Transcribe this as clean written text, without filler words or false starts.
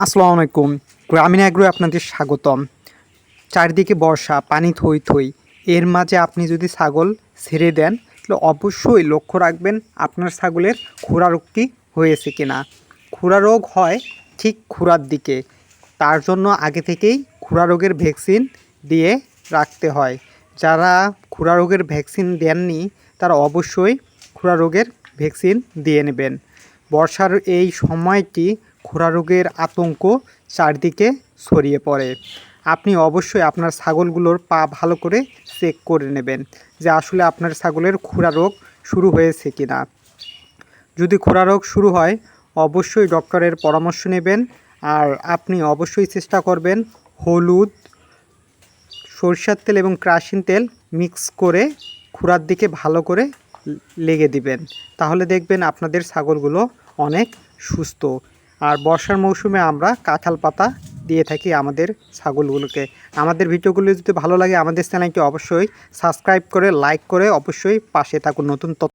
আসসালামু আলাইকুম। গ্রামীণ অ্যাগ্রো আপনাদের স্বাগতম। চারদিকে বর্ষা, পানি থই থই। এর মাঝে আপনি যদি ছাগল ছেড়ে দেন তাহলে অবশ্যই লক্ষ্য রাখবেন আপনার ছাগলের খুরা রোগটি হয়েছে কিনা। খুরা রোগ হয় ঠিক খুরার দিকে, তার জন্য আগে থেকেই খুরা রোগের ভ্যাকসিন দিয়ে রাখতে হয়। যারা খুরা রোগের ভ্যাকসিন দেননি তারা অবশ্যই খুরা রোগের ভ্যাকসিন দিয়ে নেবেন। বর্ষার এই সময়টি খুরা রোগের আতঙ্ক চারদিকে ছড়িয়ে পড়ে। আপনি অবশ্যই আপনার ছাগলগুলোর পা ভালো করে চেক করে নেবেন যে আসলে আপনার ছাগলের খুরা রোগ শুরু হয়েছে কি না। যদি খুরা রোগ শুরু হয় অবশ্যই ডক্টরের পরামর্শ নেবেন। আর আপনি অবশ্যই চেষ্টা করবেন হলুদ, সরষের তেল এবং ক্রাশিন তেল মিক্স করে খুরার দিকে ভালো করে লেগে দিবেন। তাহলে দেখবেন আপনাদের ছাগলগুলো অনেক সুস্থ। আর বর্ষার মৌসুমে আমরা কাঁঠাল পাতা দিয়ে থাকি আমাদের ছাগলগুলোকে। আমাদের ভিডিওগুলো যদি ভালো লাগে আমাদের চ্যানেলটি অবশ্যই সাবস্ক্রাইব করে লাইক করে অবশ্যই পাশে থাকুন নতুন তথ্য